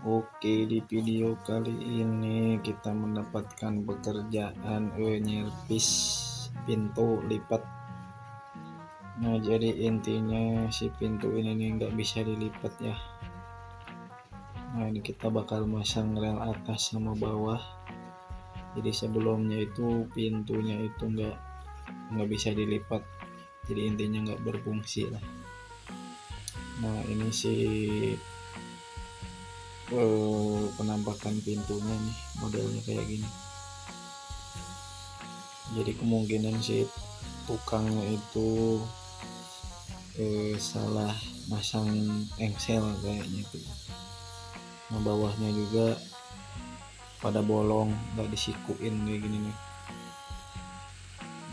Oke, di video kali ini kita mendapatkan pekerjaan nyerpis pintu lipat. Nah, jadi intinya si pintu ini nih nggak bisa dilipat ya. Nah, ini kita bakal masang rel atas sama bawah. Jadi sebelumnya itu pintunya itu nggak bisa dilipat. Jadi intinya nggak berfungsi lah. Nah, ini si penampakan pintunya nih, modelnya kayak gini. Jadi kemungkinan si tukangnya itu salah masang engsel kayaknya itu. Nah, bawahnya juga pada bolong, nggak disikuin kayak gini nih.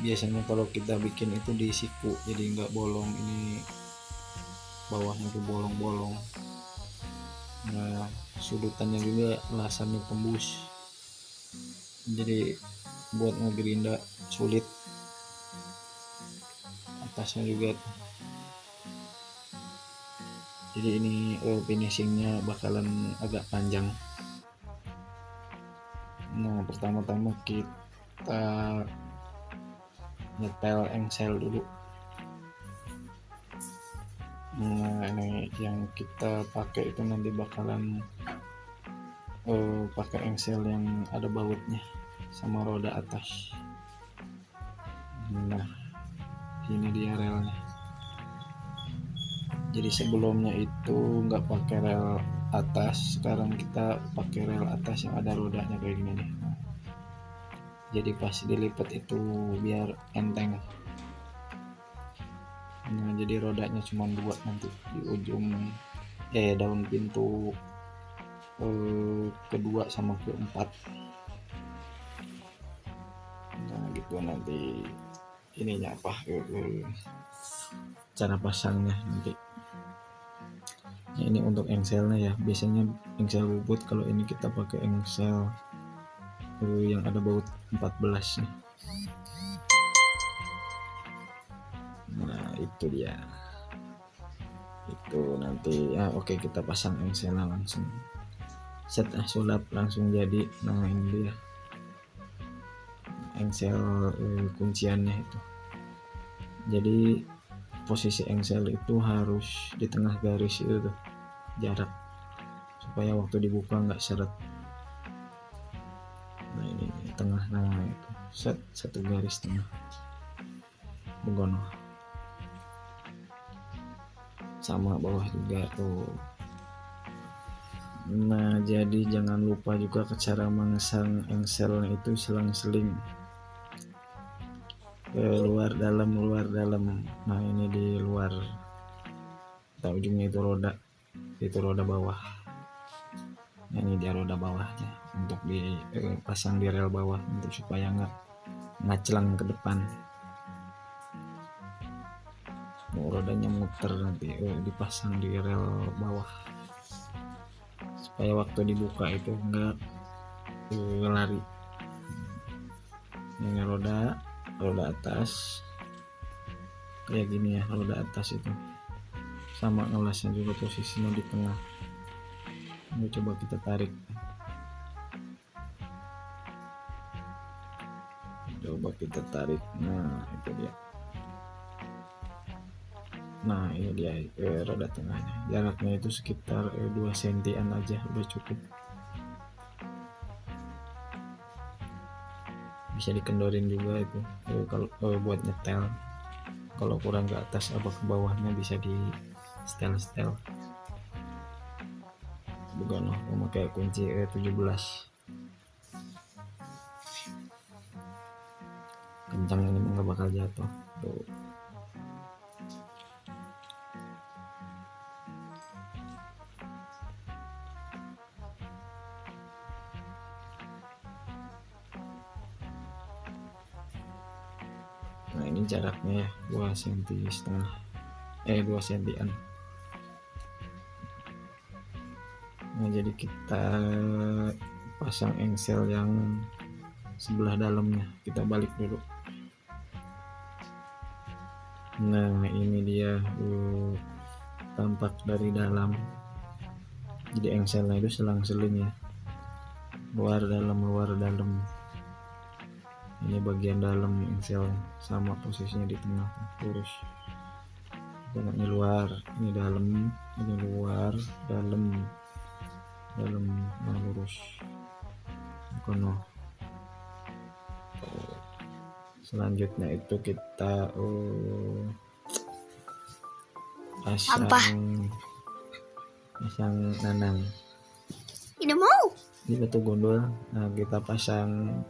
Biasanya kalau kita bikin itu disiku, jadi nggak bolong. Ini bawahnya tuh bolong-bolong. Nah, sudutannya juga lasannya tembus, jadi buat ngegerinda sulit. Atasnya juga, jadi ini finishingnya bakalan agak panjang. Nah, pertama-tama kita nyetel engsel dulu. Nah, ini yang kita pakai itu nanti bakalan pakai engsel yang ada bautnya sama roda atas. Nah, ini dia relnya. Jadi sebelumnya itu nggak pakai rel atas, sekarang kita pakai rel atas yang ada rodanya kayak gini nih. Jadi pas dilipat itu biar enteng. Nah, jadi rodanya cuma 2 nanti di ujung daun pintu kedua sama keempat. Nah, gitu nanti ininya apa cara pasangnya nanti. Nah, ini untuk engselnya ya, biasanya engsel bubut. Kalau ini kita pakai engsel yang ada baut 14 nih. Nah, itu dia. Itu nanti oke, kita pasang engselnya langsung. Set sulap langsung jadi. Nah, ini dia engsel kunciannya itu. Jadi posisi engsel itu harus di tengah garis itu tuh, jarak, supaya waktu dibuka nggak seret. Nah, ini tengah, nah itu set satu garis tengah begono, sama bawah juga tuh. Nah, jadi jangan lupa juga ke cara memasang engselnya itu selang-seling, luar dalam. Nah, ini di luar, ujungnya itu roda bawah. Nah, ini dia roda bawahnya untuk dipasang di rel bawah untuk supaya nggak ngaclang ke depan. Rodanya muter nanti dipasang di rel bawah supaya waktu dibuka itu nggak lari. Ini roda atas kayak gini ya, roda atas itu sama ngelasnya juga posisinya di tengah. Ini coba kita tarik, nah itu dia. Nah, ini dia roda tengahnya, jaraknya itu sekitar 2 sentian aja udah cukup. Bisa dikendorin juga itu kalau buat nyetel. Kalau kurang ke atas apa ke bawahnya bisa di setel begono memakai kunci 17. Kencang, ini nggak bakal jatuh tuh. Nah, ini jaraknya ya 2 cm setengah 2 cm. Nah, jadi kita pasang engsel yang sebelah dalamnya, kita balik dulu. Nah, ini dia tampak dari dalam. Jadi engselnya itu selang-seling ya, luar dalam. Ini bagian dalam engsel, sama posisinya di tengah lurus. Tengahnya luar, ini dalam, ini luar, dalam lurus. Kono. Selanjutnya itu kita pasang nanang. Tidak mau. Di batu gondol. Nah, kita pasang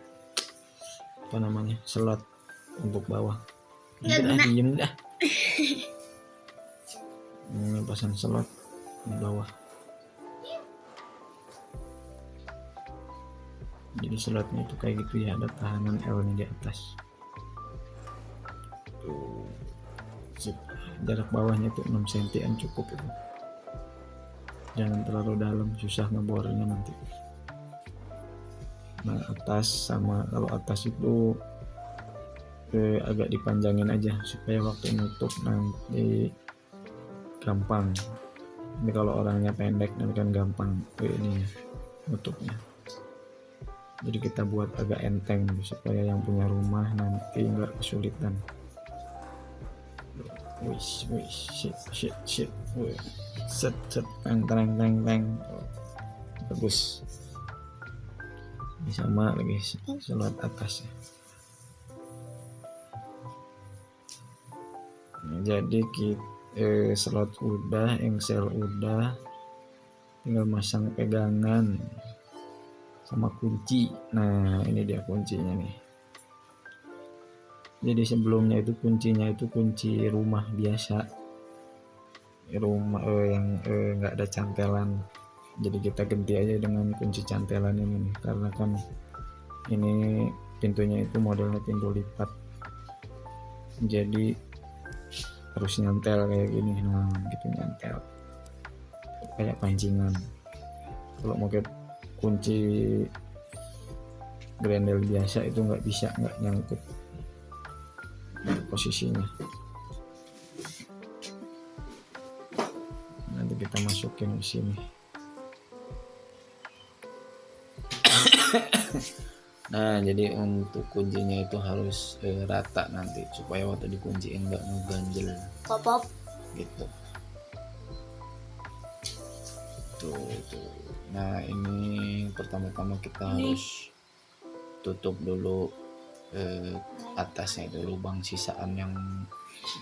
slot untuk bawah. Nggak guna. Diem dah. Ini pasang slot di bawah. Jadi slotnya itu kayak gitu ya, ada tahanan L-nya di atas. Tuh. Jarak bawahnya itu 6 cm cukup itu. Jangan terlalu dalam, susah ngebornya nanti. Nah, kalau atas itu agak dipanjangin aja supaya waktu nutup nanti gampang. Ini kalau orangnya pendek nanti kan gampang ini nutupnya. Jadi kita buat agak enteng supaya yang punya rumah nanti nggak kesulitan. Wis, shit, set, teng. Bagus. Ini sama lagi slot atasnya. Nah, jadi kita slot udah, engsel udah, tinggal masang pegangan sama kunci. Nah, ini dia kuncinya nih. Jadi sebelumnya itu kuncinya itu kunci rumah biasa, rumah yang nggak ada cantelan. Jadi kita ganti aja dengan kunci cantelan ini nih, karena kan ini pintunya itu modelnya pintu lipat, jadi harus nyantel kayak gini. Nah, gitu, nyantel kayak pancingan. Kalau mau pakai kunci grendel biasa itu nggak nyangkut posisinya. Nanti kita masukin di sini. Nah, jadi untuk kuncinya itu harus rata nanti supaya waktu dikunciin nggak ngeganjel. Pop. Gitu. Tuh. Nah, ini pertama-tama kita harus tutup dulu atasnya itu lubang sisaan yang.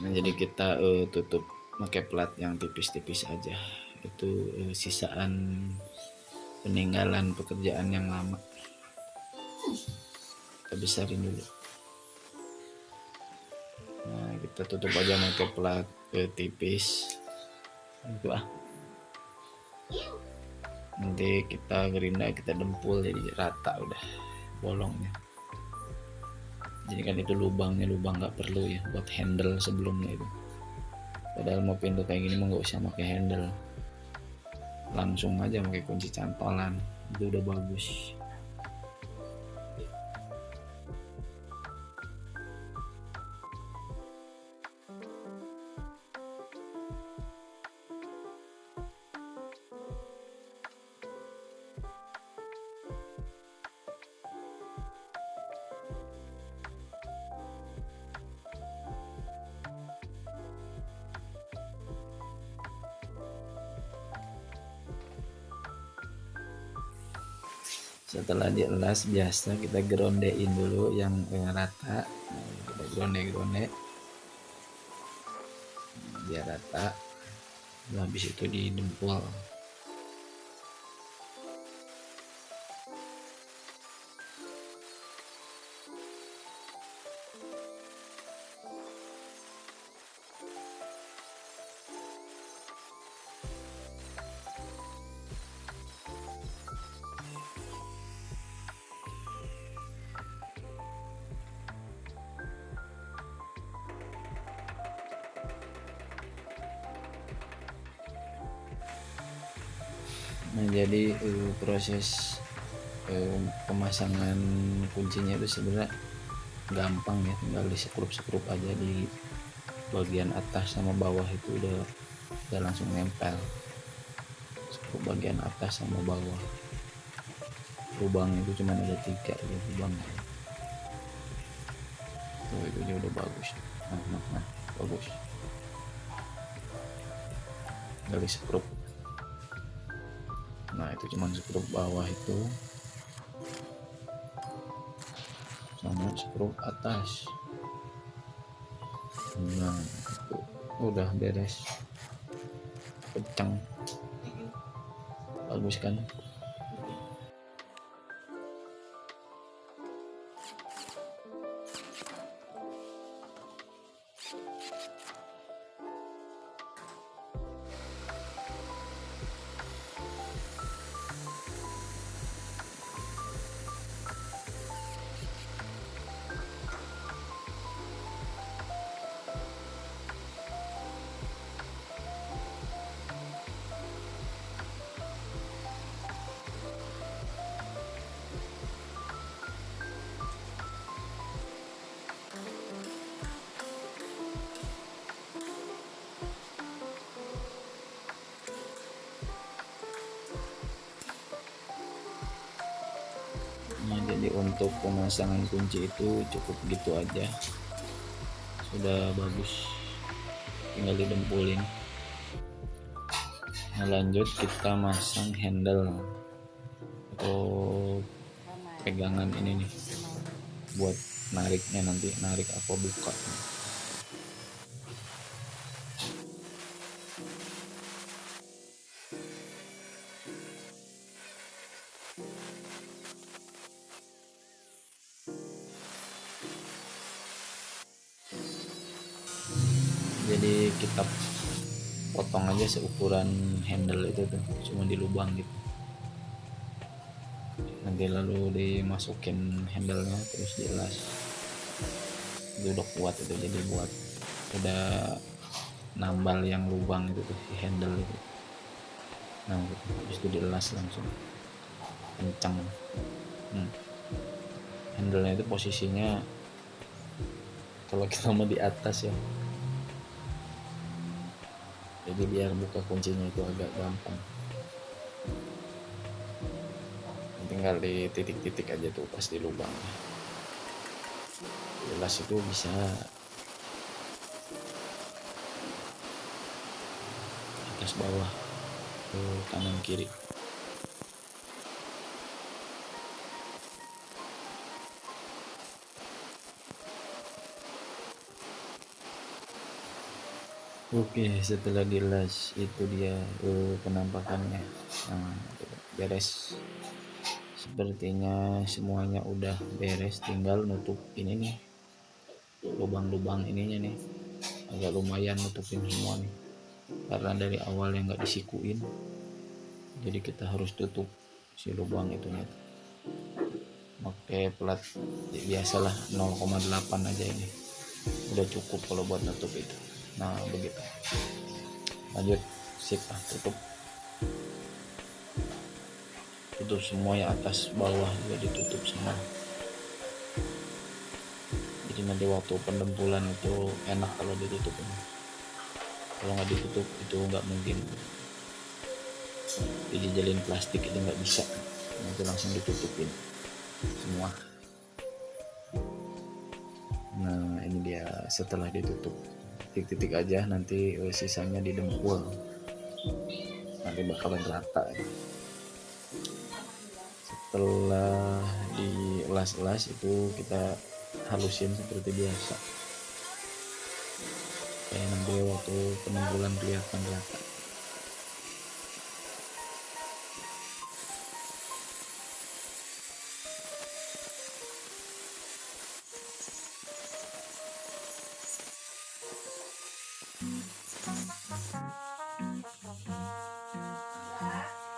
Nah, jadi kita tutup pakai plat yang tipis-tipis aja. Itu sisaan peninggalan pekerjaan yang lama. Kita besarin dulu. Nah, kita tutup aja pakai plat tipis. Itu nanti kita gerinda, kita dempul jadi rata udah bolongnya. Jadi kan itu lubang nggak perlu ya buat handle sebelumnya itu. Padahal mau pintu kayak gini mau nggak usah pakai handle, langsung aja pakai kunci cantolan, itu udah bagus. Setelah dielas biasa kita gerondein dulu yang rata. Nah, kita geronde biar rata. Nah, habis itu didempul. Nah, jadi proses pemasangan kuncinya itu sebenarnya gampang ya, tinggal disekrup aja di bagian atas sama bawah itu udah langsung nempel untuk bagian atas sama bawah. Lubang itu cuma ada 3 ya, lubang tuh, itu dia udah bagus. Nah, bagus. Dari skrup, nah itu cuma skrup bawah itu sama skrup atas. Nah itu udah beres, kencang, bagus kan. Nah, jadi untuk pemasangan kunci itu cukup gitu aja, sudah bagus, tinggal didempulin. Nah, lanjut kita masang handle untuk pegangan ini nih, buat nariknya, nanti narik apa buka. Jadi kita potong aja seukuran handle itu tuh, cuma di lubang gitu. Nanti lalu dimasukin handlenya terus dielas. Itu udah kuat itu, jadi buat udah nambal yang lubang itu tuh, di handle itu. Nah habis itu dielas langsung kencang. Handlenya itu posisinya kalau kita mau di atas ya, jadi biar buka kuncinya itu agak gampang. Tinggal di titik-titik aja tuh pas di lubang. Jelas itu bisa atas bawah, ke kanan kiri. Oke, setelah dilas itu dia penampakannya. Nah, beres. Sepertinya semuanya udah beres, tinggal nutup ini nih, lubang-lubang ininya nih, agak lumayan nutupin semua nih, karena dari awal yang nggak disikuin, jadi kita harus tutup si lubang itunya pakai plat biasalah 0,8 aja, ini udah cukup kalau buat nutup itu. Nah begitu, lanjut, sip, tutup semua ya, atas bawah juga ditutup semua. Jadi nanti waktu pendempulan itu enak kalau ditutup ini. Kalau nggak ditutup itu nggak mungkin, dijejelin plastik itu nggak bisa. Nanti langsung ditutupin semua. Nah ini dia setelah ditutup, titik-titik aja, nanti sisanya didempul, nanti bakalan rata ya. Setelah dielas-elas itu kita halusin seperti biasa, supaya nanti waktu penempulan kelihatan rata.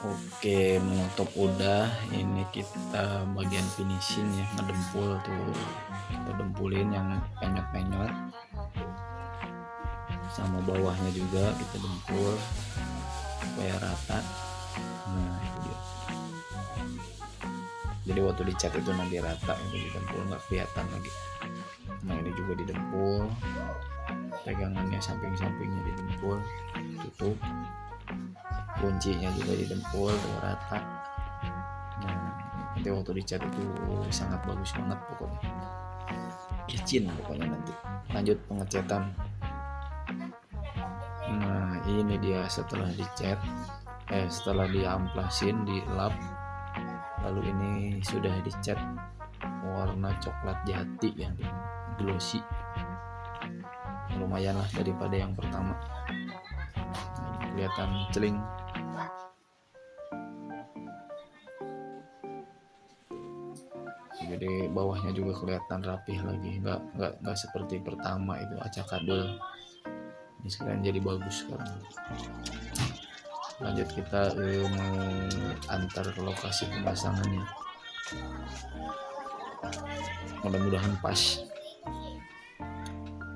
Oke, menutup udah, ini kita bagian finishing ya, ngedempul tuh, kita dempulin yang penyot-penyot, sama bawahnya juga kita dempul supaya rata. Nah itu dia, jadi waktu dicat itu nanti rata, itu didempul nggak kelihatan lagi. Nah ini juga didempul, pegangannya samping-sampingnya didempul, tutup. kuncinya juga di dempul tuh rata. Nah nanti waktu dicat itu sangat bagus banget pokoknya, licin pokoknya nanti. Lanjut pengecatan. Nah ini dia setelah dicat, setelah diamplasin, dilap, lalu ini sudah dicat warna coklat jati yang glossy, lumayan lah daripada yang pertama. Nah, kelihatan celing. Jadi bawahnya juga kelihatan rapih lagi, nggak seperti pertama itu acak adul. Ini sekarang jadi bagus sekarang. Lanjut kita antar ke lokasi pemasangannya. Mudah-mudahan pas.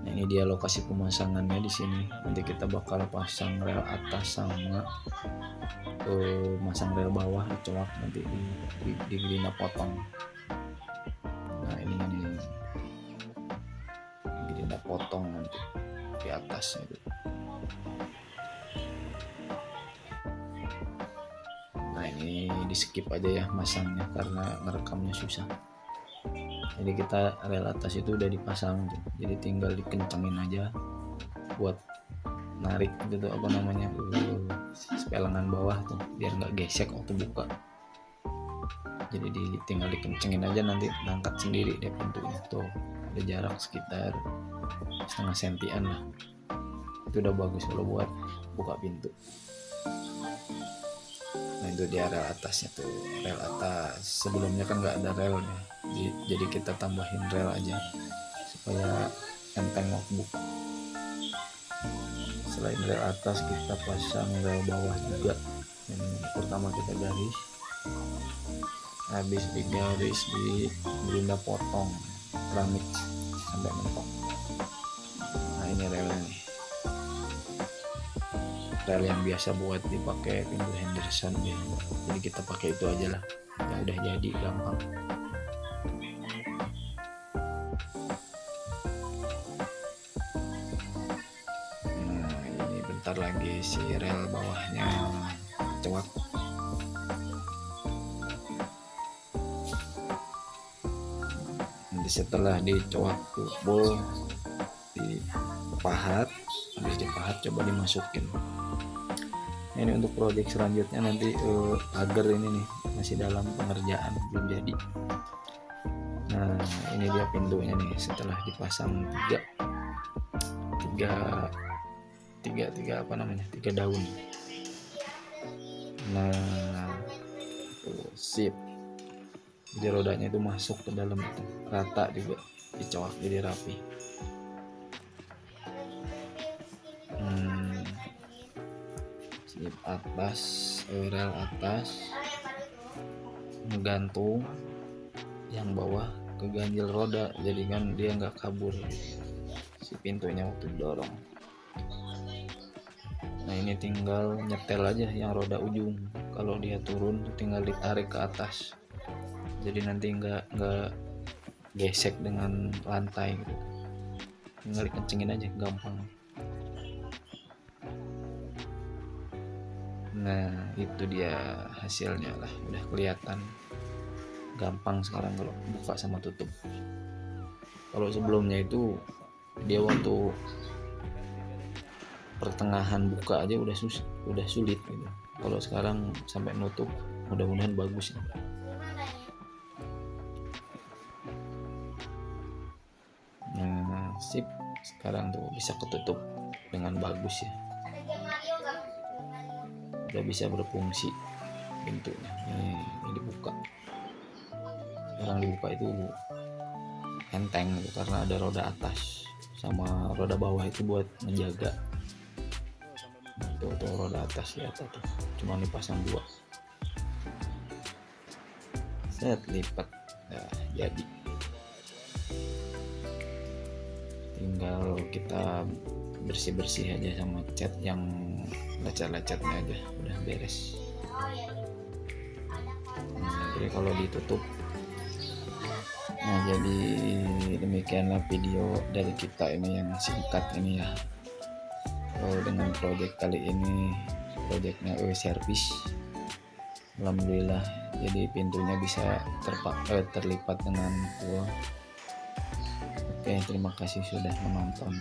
Nah, ini dia lokasi pemasangannya di sini. Nanti kita bakal pasang rel atas sama masang rel bawah dicolok nanti di gerina potong. Nah ini gerina potong nanti di atasnya itu. Nah ini di skip aja ya masangnya karena ngerekamnya susah. Jadi kita rel atas itu udah dipasang tuh, jadi tinggal dikencengin aja buat narik gitu apa namanya sepelengan bawah tuh biar nggak gesek waktu buka. Jadi tinggal dikencengin aja, nanti ngangkat sendiri deh pintunya tuh. Ada jarak sekitar setengah sentian lah, itu udah bagus kalau buat buka pintu. Nah itu dia rel atasnya tuh, rel atas sebelumnya kan nggak ada relnya, jadi kita tambahin rel aja supaya enteng waktu buka. Selain rel atas kita pasang rel bawah juga. Yang pertama kita garis, habis digaris di gerina potong keramik sampai mentok. Nah ini relnya nih, rel yang biasa buat dipakai pintu Henderson ya. Jadi kita pakai itu aja lah, yang udah jadi gampang. Nah ini bentar lagi si rel bawahnya cewek. Nanti setelah dicowak tubul, dipahat, habis dipahat coba dimasukin. Ini untuk proyek selanjutnya nanti pagar ini nih masih dalam pengerjaan, belum jadi. Nah ini dia pintunya nih setelah dipasang tiga apa namanya, 3 daun. Nah tuh, sip. Jadi rodanya itu masuk ke dalam itu, rata juga dicowak jadi rapi. Sip atas, rel atas menggantung, yang bawah keganjil roda, jadi kan dia nggak kabur si pintunya waktu dorong. Nah ini tinggal nyetel aja yang roda ujung, kalau dia turun tinggal ditarik ke atas, jadi nanti nggak gesek dengan lantai gitu, tinggal dikencengin aja, gampang. Nah itu dia hasilnya lah, udah kelihatan gampang sekarang kalau buka sama tutup. Kalau sebelumnya itu dia waktu pertengahan buka aja udah sulit gitu. Kalau sekarang sampai nutup mudah-mudahan bagus ya. Nah sip, sekarang tuh bisa ketutup dengan bagus ya, udah bisa berfungsi pintunya. Ini dibuka, sekarang dibuka itu enteng gitu, karena ada roda atas sama roda bawah itu buat menjaga. Tuh roda atas di atas tuh cuma dipasang 2, set lipat. Nah jadi tinggal kita bersih-bersih aja sama cat yang lecet-lecetnya aja, udah beres. Nah, jadi kalau ditutup. Nah jadi demikianlah video dari kita ini yang singkat ini ya, dengan proyek kali ini proyeknya servis. Alhamdulillah, jadi pintunya bisa terlipat dengan full. Oke, terima kasih sudah menonton.